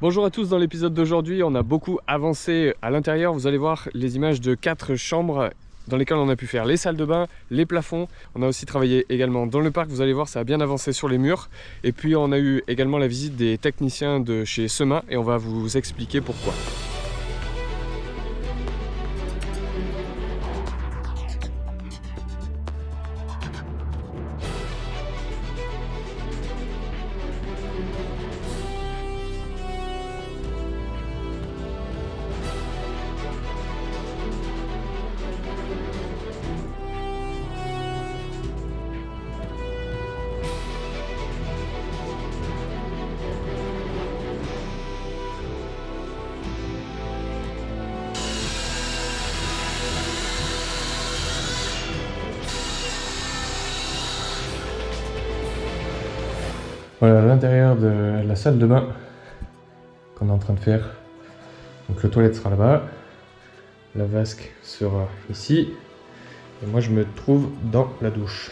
Bonjour à tous, dans l'épisode d'aujourd'hui on a beaucoup avancé à l'intérieur. Vous allez voir les images de 4 chambres dans lesquelles on a pu faire les salles de bain, les plafonds. On a aussi travaillé également dans le parc, vous allez voir ça a bien avancé sur les murs. Et puis on a eu également la visite des techniciens de chez Sema et on va vous expliquer pourquoi. Voilà l'intérieur de la salle de bain qu'on est en train de faire. Donc le toilette sera là-bas, la vasque sera ici, et moi je me trouve dans la douche.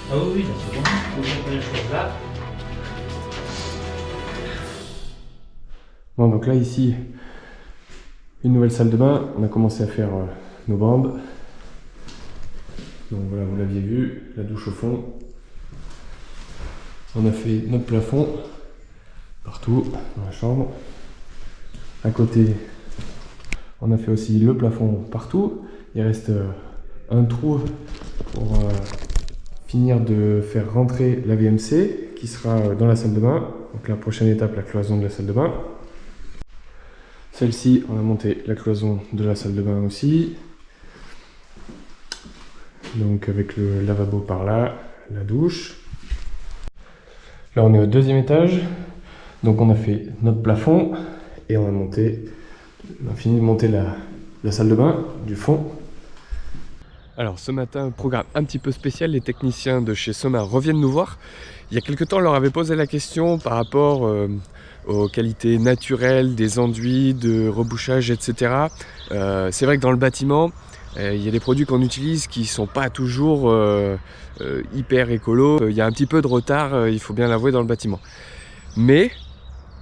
Ah oui, là c'est bon, faut mettre les choses là. Bon, donc là ici, une nouvelle salle de bain. On a commencé à faire nos bandes. Donc voilà, vous l'aviez vu, la douche au fond. On a fait notre plafond partout dans la chambre. À côté, on a fait aussi le plafond partout. Il reste un trou pour finir de faire rentrer la VMC qui sera dans la salle de bain. Donc la prochaine étape, la cloison de la salle de bain. Celle-ci, on a monté la cloison de la salle de bain aussi. Donc avec le lavabo par là, la douche. Là on est au deuxième étage. Donc on a fait notre plafond et on a fini de monter la salle de bain du fond. Alors ce matin, programme un petit peu spécial, les techniciens de chez Sema reviennent nous voir. Il y a quelques temps, on leur avait posé la question par rapport aux qualités naturelles des enduits, de rebouchage, etc. C'est vrai que dans le bâtiment, il y a des produits qu'on utilise qui ne sont pas toujours hyper écolos. Il y a un petit peu de retard, il faut bien l'avouer, dans le bâtiment. Mais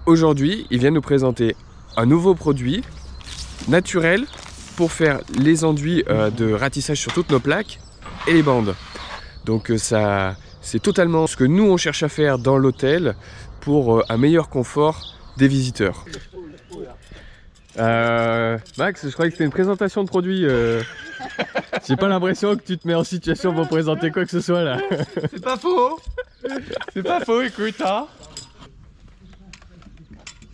aujourd'hui, ils viennent nous présenter un nouveau produit naturel pour faire les enduits de ratissage sur toutes nos plaques et les bandes. Donc ça, c'est totalement ce que nous on cherche à faire dans l'hôtel pour un meilleur confort des visiteurs. Max, je croyais que c'était une présentation de produit. J'ai pas l'impression que tu te mets en situation pour présenter quoi que ce soit là. C'est pas faux. C'est pas faux, écoute, hein.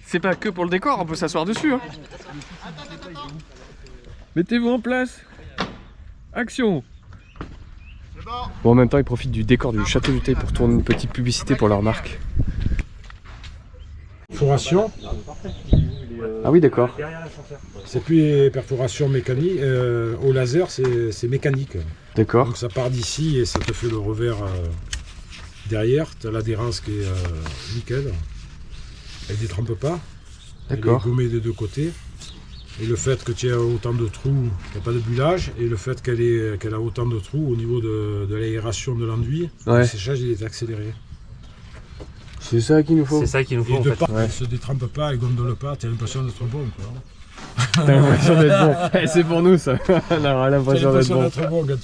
C'est pas que pour le décor, on peut s'asseoir dessus. Hein. Mettez-vous en place. Action. Bon, en même temps, ils profitent du décor du Château du Teil pour tourner une petite publicité pour leur marque. Perforation. Ah oui, d'accord. C'est plus perforation mécanique. Au laser, c'est mécanique. D'accord. Donc ça part d'ici et ça te fait le revers derrière. Tu as l'adhérence qui est nickel. Elle ne détrempe pas. Elle est D'accord. gommée des deux côtés. Et le fait que tu aies autant de trous, qu'il n'y a pas de bullage, et le fait qu'elle a autant de trous au niveau de l'aération de l'enduit, Ouais. le séchage il est accéléré. C'est ça qu'il nous faut. C'est ça qu'il nous faut Et en de fait. part, Ouais. elle ne se détrempe pas, elle gondole pas, tu as l'impression d'être bon. T'as l'impression d'être bon. Eh, c'est pour nous ça. On a Tu l'impression as d'être l'impression bon. d'être bon quand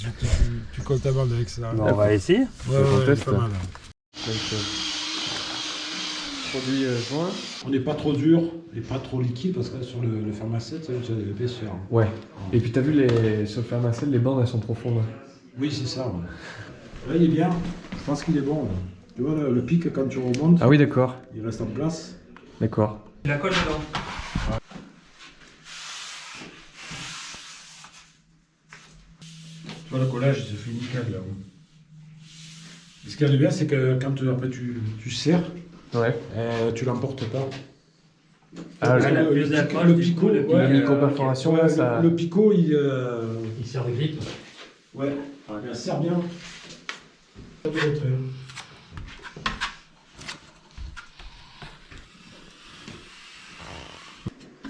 tu colles ta bande avec ça. Bon, on va essayer. Ouais, qu'on ouais, teste. pas mal. Produit joint. On n'est pas trop dur et pas trop liquide parce que sur le Fermacet, tu as de l'épaisseur. Ouais. Et puis t'as vu sur le Fermacell, les bandes elles sont profondes. Oui, c'est ça. Ouais. Là, il est bien. Je pense qu'il est bon. Là. Tu vois, le pic, quand tu remontes, Ah oui, d'accord. il reste en place. D'accord. Il la colle dedans. Tu vois, le collage, il se fait nickel. Là. Et ce qui est bien, c'est que quand après tu serres, Ouais. tu l'emportes pas. Ah, Parce que la le, prise le, d'approche le du picot, coup, le ouais, la micro-perforation, ouais, là, ça... le picot, Il sert de grip. ouais, il serre bien. Ça doit être,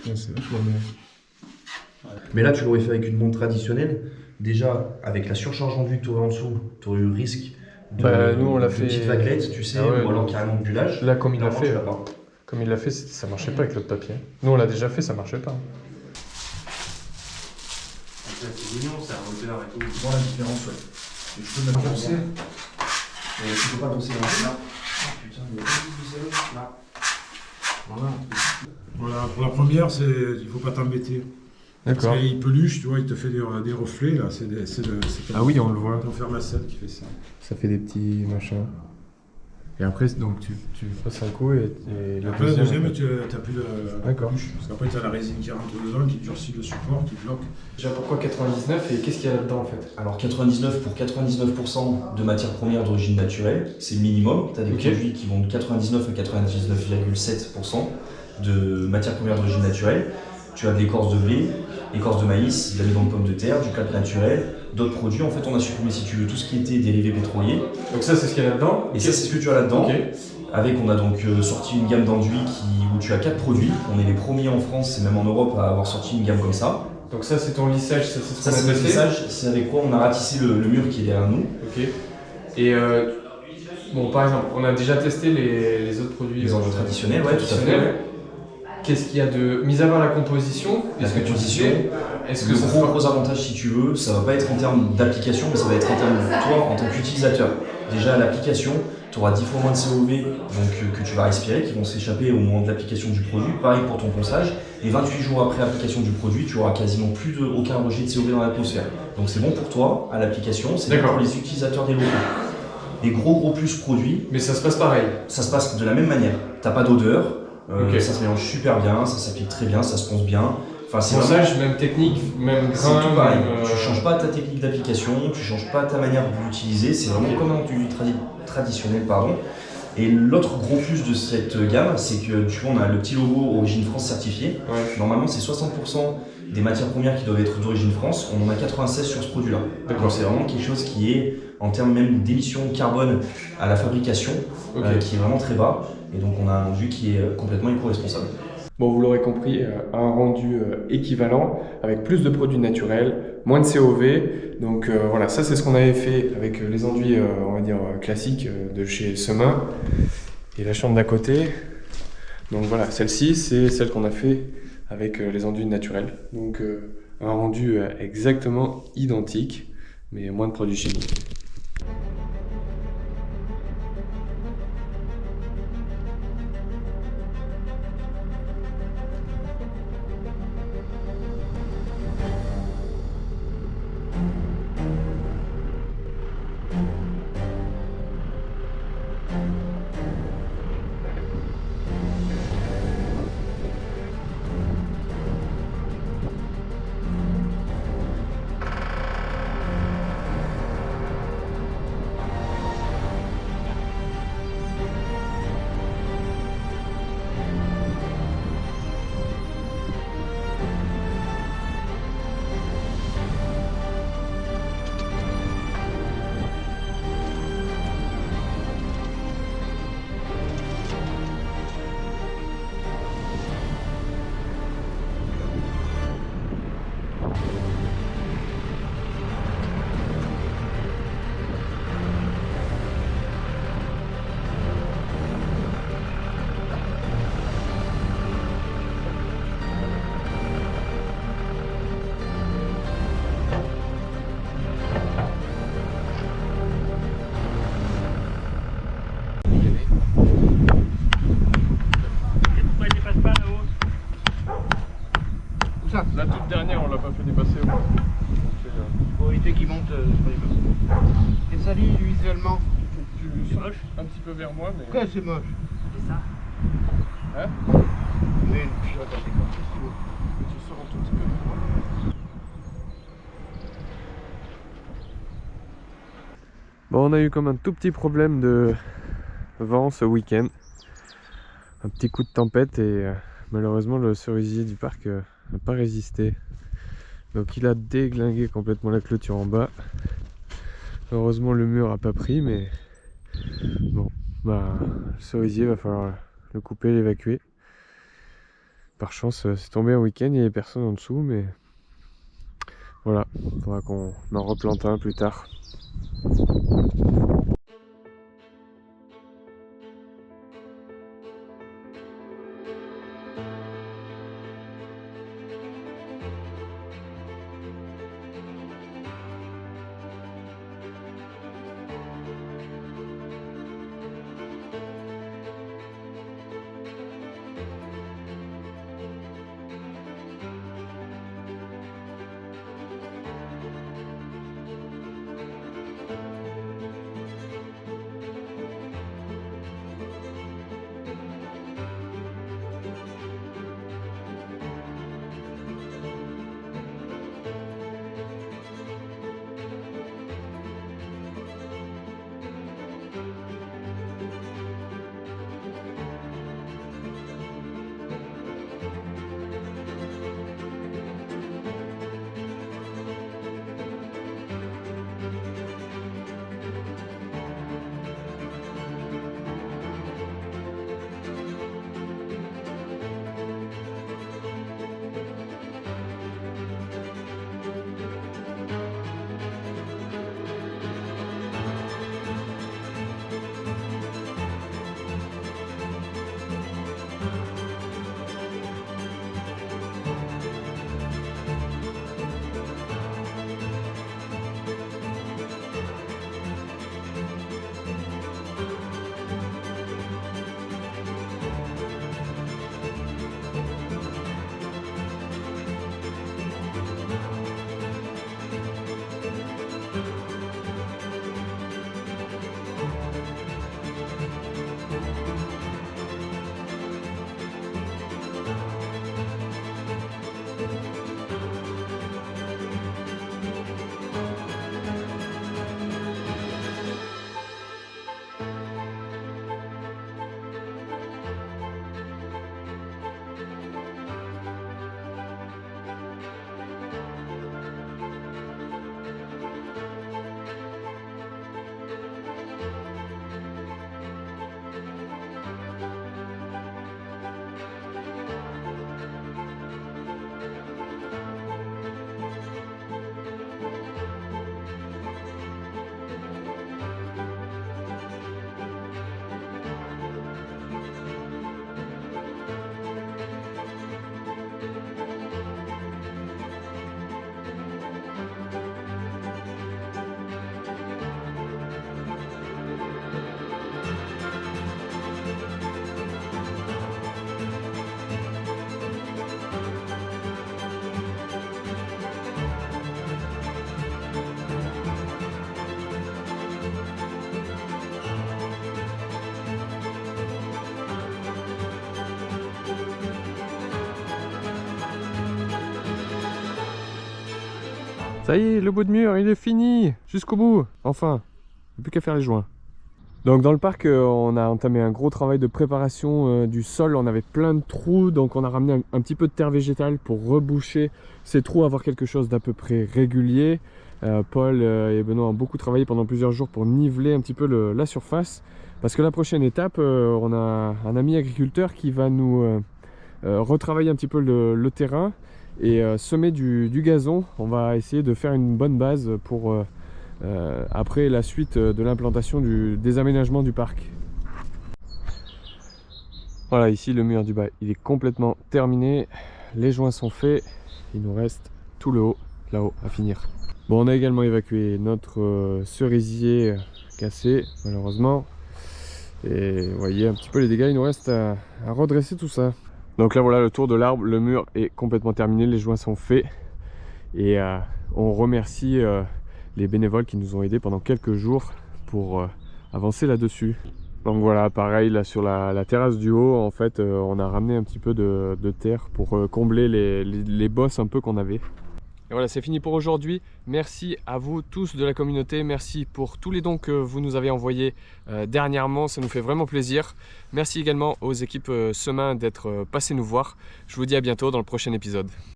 c'est vachement bien. Mais là, tu l'aurais fait avec une montre traditionnelle. Déjà, avec la surcharge enduit que tu aurais en dessous, tu aurais eu le risque de, Bah, nous, on l'a de fait- petites vaguelettes, tu sais, Ah ouais, ou alors non. carrément de bullage. Là, comme il l'a Non, fait, tu l'as pas. ça marchait pas avec l'autre papier. Nous, on l'a déjà fait, ça marchait pas. C'est mignon, c'est un moteur et tout. Tu vois la différence, ouais. Et je peux mettre danser. Mais tu peux pas danser dans là. Oh putain, il y a pas de visage, là. Voilà. voilà, pour la première, il faut pas t'embêter. D'accord. Parce qu'il peluche, tu vois, il te fait des reflets, là. C'est Ah oui, on le voit. ton Fermacet qui fait ça. Ça fait des petits machins. Et après, donc tu passes un coup et le Après, la deuxième, en fait. tu n'as plus de D'accord. peluche. Parce qu'après, tu as la résine qui rentre dedans, qui durcit le support, qui bloque. Déjà, pourquoi 99 et qu'est-ce qu'il y a là-dedans en fait? Alors 99 pour 99% de matières premières d'origine naturelle, c'est le minimum. Tu as des Ok. produits qui vont de 99 à 99,7% de matières premières d'origine naturelle. Tu as de l'écorce de blé, écorce de maïs, de l'amidon de pomme de terre, du calque naturel, d'autres produits. En fait, on a supprimé, si tu veux, tout ce qui était dérivés pétroliers. Donc ça, c'est ce qu'il y a là-dedans. Et ça, c'est ce que tu as là-dedans. Ok. Avec, on a donc sorti une gamme d'enduits où tu as 4 produits. On est les premiers en France et même en Europe à avoir sorti une gamme comme ça. Donc ça, c'est ton lissage, ça, c'est ce Ça, qu'on a c'est notre testé. lissage. C'est avec quoi on a ratissé le mur qui est derrière nous. Ok. Et bon, par exemple, on a déjà testé les autres produits. Les enduits traditionnels, ouais, tout à fait. traditionnels. Qu'est-ce qu'il y a de... Mis à part la composition, La est-ce que tu composition, disais, est-ce que Le ça gros avantage, si tu veux, ça va pas être en termes d'application, mais ça va être en termes de toi en tant qu'utilisateur. Déjà, à l'application, tu auras 10 fois moins de COV donc, que tu vas respirer, qui vont s'échapper au moment de l'application du produit. Pareil pour ton ponçage. Et 28 jours après l'application du produit, tu auras quasiment aucun rejet de COV dans l'atmosphère. Donc c'est bon pour toi, à l'application, c'est bon D'accord. pour les utilisateurs des locaux. Les gros plus produits, Mais ça se passe pareil. ça se passe de la même manière. T'as pas d'odeur, Ok. ça se mélange super bien, ça s'applique très bien, ça se ponce bien. Enfin, c'est vraiment... Ponçage, même technique, même C'est grain. tout pareil. même, Tu changes pas ta technique d'application, tu changes pas ta manière de l'utiliser, c'est vraiment comme un enduit traditionnel, pardon. Et l'autre gros plus de cette gamme, c'est que tu vois, on a le petit logo Origine France certifié. Ouais. Normalement, c'est 60% des matières premières qui doivent être d'origine France. On en a 96 sur ce produit-là. D'accord. Donc c'est vraiment quelque chose qui est, en termes même d'émissions de carbone à la fabrication, Ok. qui est vraiment très bas. Et donc on a un enduit qui est complètement éco-responsable. Bon, vous l'aurez compris, un rendu équivalent avec plus de produits naturels, moins de COV. Donc voilà, ça c'est ce qu'on avait fait avec les enduits, on va dire, classiques de chez Semin. Et la chambre d'à côté, donc voilà, celle-ci c'est celle qu'on a fait avec les enduits naturels. Donc un rendu exactement identique, mais moins de produits chimiques. Et ça lit visuellement. Tu moche. Un petit peu vers moi, mais. Pourquoi c'est moche? C'est ça. Hein? Mais puis regardez comme ça, c'est beau. Tu sors un tout petit peu vers moi. Bon, on a eu comme un tout petit problème de vent ce week-end. Un petit coup de tempête et malheureusement le cerisier du parc n'a pas résisté. Donc il a déglingué complètement la clôture en bas. Heureusement le mur n'a pas pris, mais bon, bah, le cerisier va falloir le couper, l'évacuer. Par chance c'est tombé un week-end, il n'y avait personne en dessous, mais voilà, il faudra qu'on en replante un plus tard. Ça y est, le bout de mur, il est fini jusqu'au bout, enfin, il n'y a plus qu'à faire les joints. Donc dans le parc, on a entamé un gros travail de préparation du sol, on avait plein de trous, donc on a ramené un petit peu de terre végétale pour reboucher ces trous, avoir quelque chose d'à peu près régulier. Paul et Benoît ont beaucoup travaillé pendant plusieurs jours pour niveler un petit peu la surface, parce que la prochaine étape, on a un ami agriculteur qui va nous retravailler un petit peu le terrain et semer du gazon. On va essayer de faire une bonne base pour après la suite de l'implantation des aménagements du parc. Voilà, ici le mur du bas il est complètement terminé, les joints sont faits, il nous reste tout le haut là-haut à finir. Bon, on a également évacué notre cerisier cassé malheureusement, et vous voyez un petit peu les dégâts, il nous reste à redresser tout ça. Donc là voilà le tour de l'arbre, le mur est complètement terminé, les joints sont faits et on remercie les bénévoles qui nous ont aidés pendant quelques jours pour avancer là-dessus. Donc voilà, pareil, là sur la terrasse du haut, en fait, on a ramené un petit peu de terre pour combler les bosses un peu qu'on avait. Et voilà, c'est fini pour aujourd'hui. Merci à vous tous de la communauté. Merci pour tous les dons que vous nous avez envoyés dernièrement. Ça nous fait vraiment plaisir. Merci également aux équipes Semain d'être passées nous voir. Je vous dis à bientôt dans le prochain épisode.